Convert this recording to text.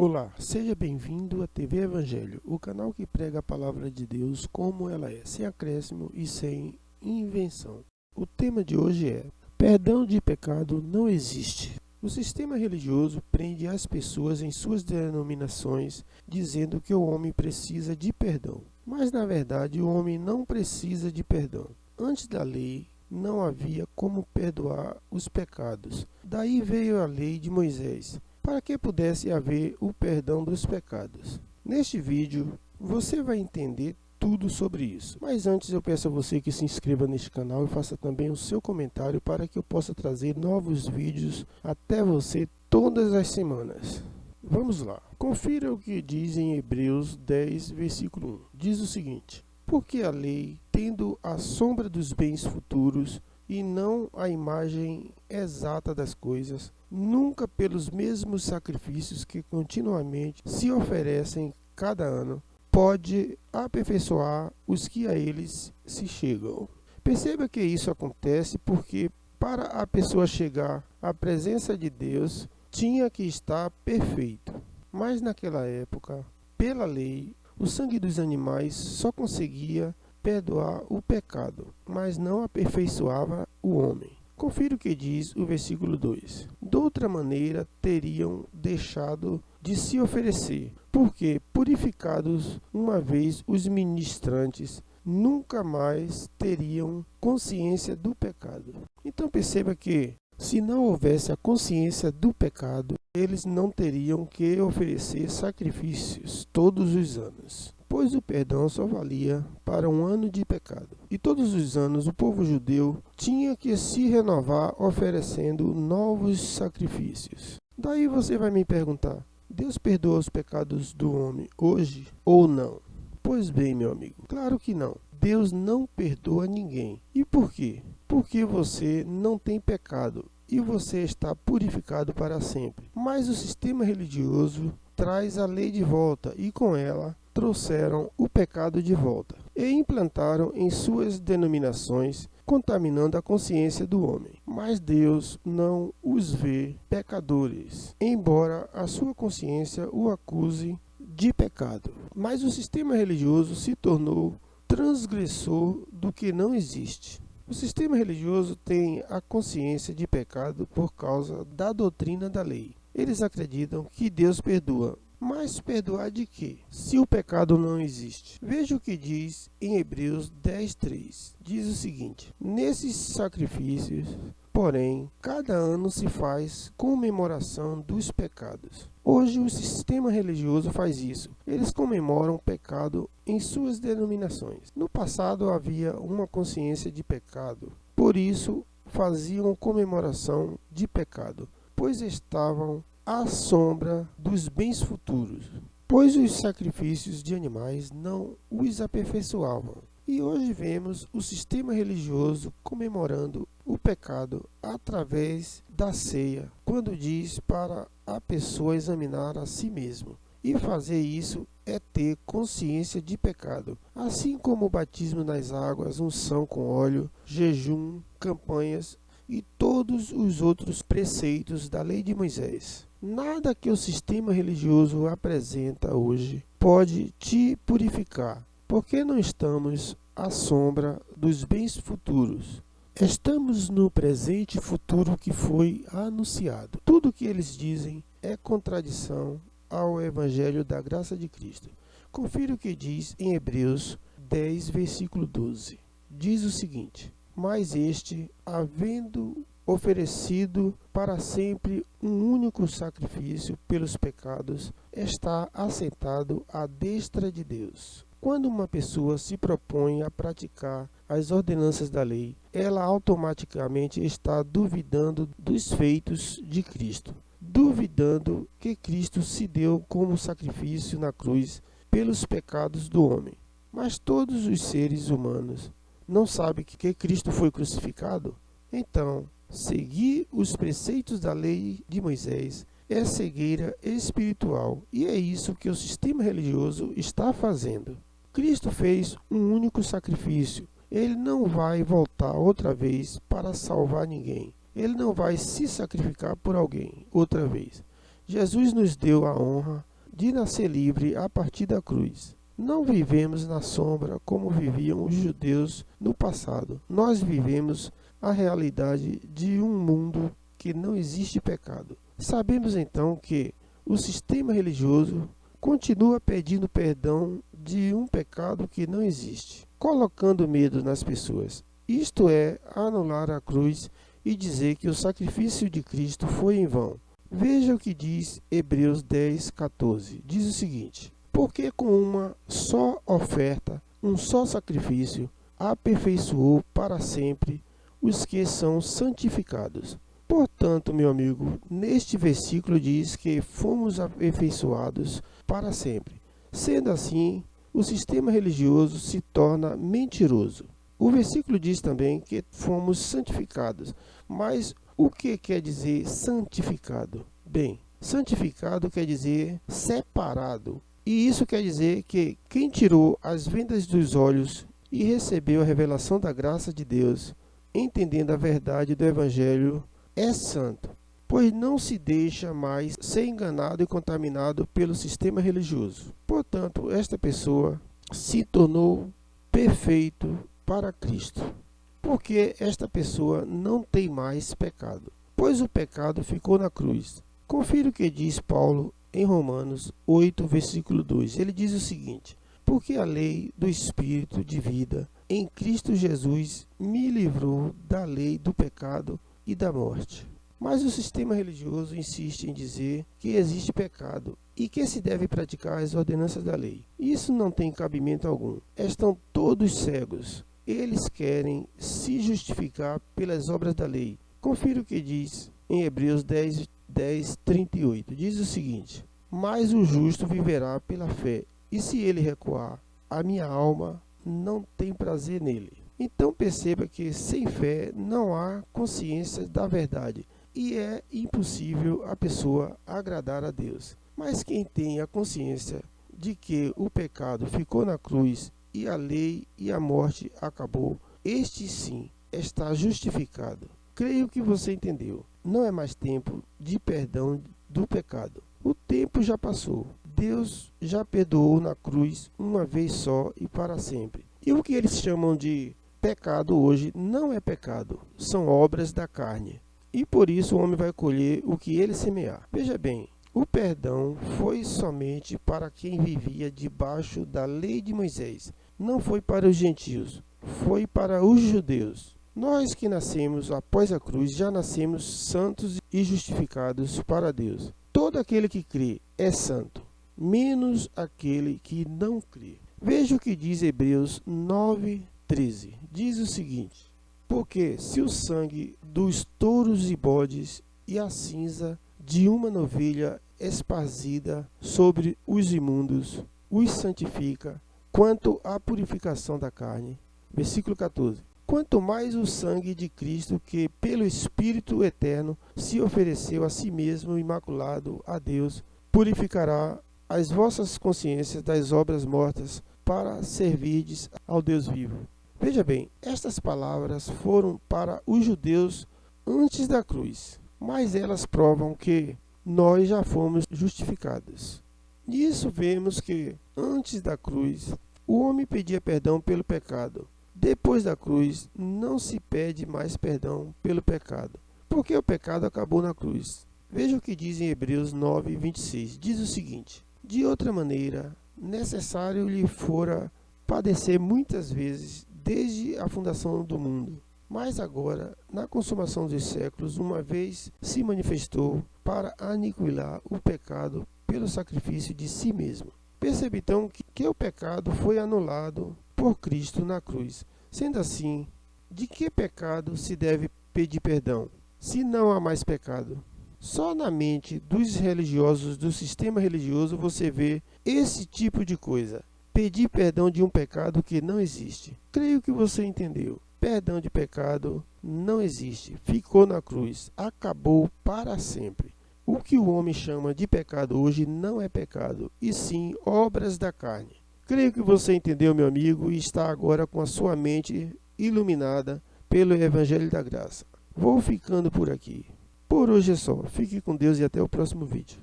Olá, seja bem-vindo à TV Evangelho, o canal que prega a palavra de Deus como ela é, sem acréscimo e sem invenção. O tema de hoje é: perdão de pecado não existe. O sistema religioso prende as pessoas em suas denominações, dizendo que o homem precisa de perdão. Mas, na verdade, o homem não precisa de perdão. Antes da lei, não havia como perdoar os pecados. Daí veio a lei de Moisés, para que pudesse haver o perdão dos pecados. Neste vídeo, você vai entender tudo sobre isso. Mas antes eu peço a você que se inscreva neste canal e faça também o seu comentário para que eu possa trazer novos vídeos até você todas as semanas. Vamos lá. Confira o que diz em Hebreus 10, versículo 1. Diz o seguinte: porque a lei, tendo a sombra dos bens futuros, e não a imagem exata das coisas, nunca pelos mesmos sacrifícios que continuamente se oferecem cada ano, pode aperfeiçoar os que a eles se chegam. Perceba que isso acontece porque para a pessoa chegar à presença de Deus, tinha que estar perfeito. Mas naquela época, pela lei, o sangue dos animais só conseguia perdoar o pecado, mas não aperfeiçoava o homem. Confira o que diz o versículo 2. De outra maneira teriam deixado de se oferecer, porque, purificados uma vez os ministrantes, nunca mais teriam consciência do pecado. Então perceba que, se não houvesse a consciência do pecado, eles não teriam que oferecer sacrifícios todos os anos, pois o perdão só valia para um ano de pecado. E todos os anos o povo judeu tinha que se renovar oferecendo novos sacrifícios. Daí você vai me perguntar: Deus perdoa os pecados do homem hoje ou não? Pois bem, meu amigo, claro que não. Deus não perdoa ninguém. E por quê? Porque você não tem pecado e você está purificado para sempre. Mas o sistema religioso traz a lei de volta e com ela trouxeram o pecado de volta e implantaram em suas denominações, contaminando a consciência do homem. Mas Deus não os vê pecadores, embora a sua consciência o acuse de pecado. Mas o sistema religioso se tornou transgressor do que não existe. O sistema religioso tem a consciência de pecado por causa da doutrina da lei. Eles acreditam que Deus perdoa. Mas perdoar de quê, se o pecado não existe? Veja o que diz em Hebreus 10:3. Diz o seguinte: nesses sacrifícios, porém, cada ano se faz comemoração dos pecados. Hoje o sistema religioso faz isso. Eles comemoram o pecado em suas denominações. No passado havia uma consciência de pecado, por isso faziam comemoração de pecado, pois estavam à sombra dos bens futuros, pois os sacrifícios de animais não os aperfeiçoavam. E hoje vemos o sistema religioso comemorando o pecado através da ceia, quando diz para a pessoa examinar a si mesmo. E fazer isso é ter consciência de pecado, assim como o batismo nas águas, unção com óleo, jejum, campanhas e todos os outros preceitos da lei de Moisés. Nada que o sistema religioso apresenta hoje pode te purificar, porque não estamos à sombra dos bens futuros. Estamos no presente e futuro que foi anunciado. Tudo o que eles dizem é contradição ao Evangelho da graça de Cristo. Confira o que diz em Hebreus 10, versículo 12. Diz o seguinte: mas este, havendo oferecido para sempre um único sacrifício pelos pecados, está assentado à destra de Deus. Quando uma pessoa se propõe a praticar as ordenanças da lei, ela automaticamente está duvidando dos feitos de Cristo, duvidando que Cristo se deu como sacrifício na cruz pelos pecados do homem. Mas todos os seres humanos não sabem que Cristo foi crucificado? Então, seguir os preceitos da lei de Moisés é cegueira espiritual, e é isso que o sistema religioso está fazendo. Cristo fez um único sacrifício. Ele não vai voltar outra vez para salvar ninguém. Ele não vai se sacrificar por alguém outra vez. Jesus nos deu a honra de nascer livre a partir da cruz. Não vivemos na sombra como viviam os judeus no passado. Nós vivemos a realidade de um mundo que não existe pecado. Sabemos então que o sistema religioso continua pedindo perdão de um pecado que não existe, colocando medo nas pessoas. Isto é anular a cruz e dizer que o sacrifício de Cristo foi em vão. Veja o que diz Hebreus 10:14. Diz o seguinte: porque com uma só oferta, um só sacrifício, aperfeiçoou para sempre os que são santificados. Portanto, meu amigo, neste versículo diz que fomos aperfeiçoados para sempre. Sendo assim, o sistema religioso se torna mentiroso. O versículo diz também que fomos santificados. Mas o que quer dizer santificado? Bem, santificado quer dizer separado. E isso quer dizer que quem tirou as vendas dos olhos e recebeu a revelação da graça de Deus, entendendo a verdade do Evangelho, é santo, pois não se deixa mais ser enganado e contaminado pelo sistema religioso. Portanto, esta pessoa se tornou perfeito para Cristo, porque esta pessoa não tem mais pecado, pois o pecado ficou na cruz. Confira o que diz Paulo em Romanos 8, versículo 2. Ele diz o seguinte: porque a lei do Espírito de vida em Cristo Jesus me livrou da lei do pecado e da morte. Mas o sistema religioso insiste em dizer que existe pecado e que se deve praticar as ordenanças da lei. Isso não tem cabimento algum. Estão todos cegos. Eles querem se justificar pelas obras da lei. Confira o que diz em Hebreus 10:38. Diz o seguinte: mas o justo viverá pela fé, e se ele recuar, a minha alma não tem prazer nele. Então perceba que sem fé não há consciência da verdade, e é impossível a pessoa agradar a Deus. Mas quem tem a consciência de que o pecado ficou na cruz e a lei e a morte acabou, este sim está justificado. Creio que você entendeu. Não é mais tempo de perdão do pecado. O tempo já passou. Deus já perdoou na cruz uma vez só e para sempre. E o que eles chamam de pecado hoje não é pecado, são obras da carne. E por isso o homem vai colher o que ele semear. Veja bem, o perdão foi somente para quem vivia debaixo da lei de Moisés. Não foi para os gentios, foi para os judeus. Nós que nascemos após a cruz já nascemos santos e justificados para Deus. Todo aquele que crê é santo, menos aquele que não crê. Veja o que diz Hebreus 9:13. Diz o seguinte: porque se o sangue dos touros e bodes e a cinza de uma novilha esparzida sobre os imundos os santifica, quanto à purificação da carne. Versículo 14. Quanto mais o sangue de Cristo, que pelo Espírito eterno se ofereceu a si mesmo imaculado a Deus, purificará as vossas consciências das obras mortas para servirdes ao Deus vivo. Veja bem, estas palavras foram para os judeus antes da cruz, mas elas provam que nós já fomos justificados. Nisso vemos que, antes da cruz, o homem pedia perdão pelo pecado. Depois da cruz, não se pede mais perdão pelo pecado, porque o pecado acabou na cruz. Veja o que diz em Hebreus 9:26. Diz o seguinte: de outra maneira, necessário lhe fora padecer muitas vezes desde a fundação do mundo. Mas agora, na consumação dos séculos, uma vez se manifestou para aniquilar o pecado pelo sacrifício de si mesmo. Percebe então que o pecado foi anulado por Cristo na cruz. Sendo assim, de que pecado se deve pedir perdão, se não há mais pecado? Só na mente dos religiosos do sistema religioso você vê esse tipo de coisa. Pedir perdão de um pecado que não existe. Creio que você entendeu. Perdão de pecado não existe. Ficou na cruz. Acabou para sempre. O que o homem chama de pecado hoje não é pecado, e sim obras da carne. Creio que você entendeu, meu amigo, e está agora com a sua mente iluminada pelo Evangelho da Graça. Vou ficando por aqui. Por hoje é só. Fique com Deus e até o próximo vídeo.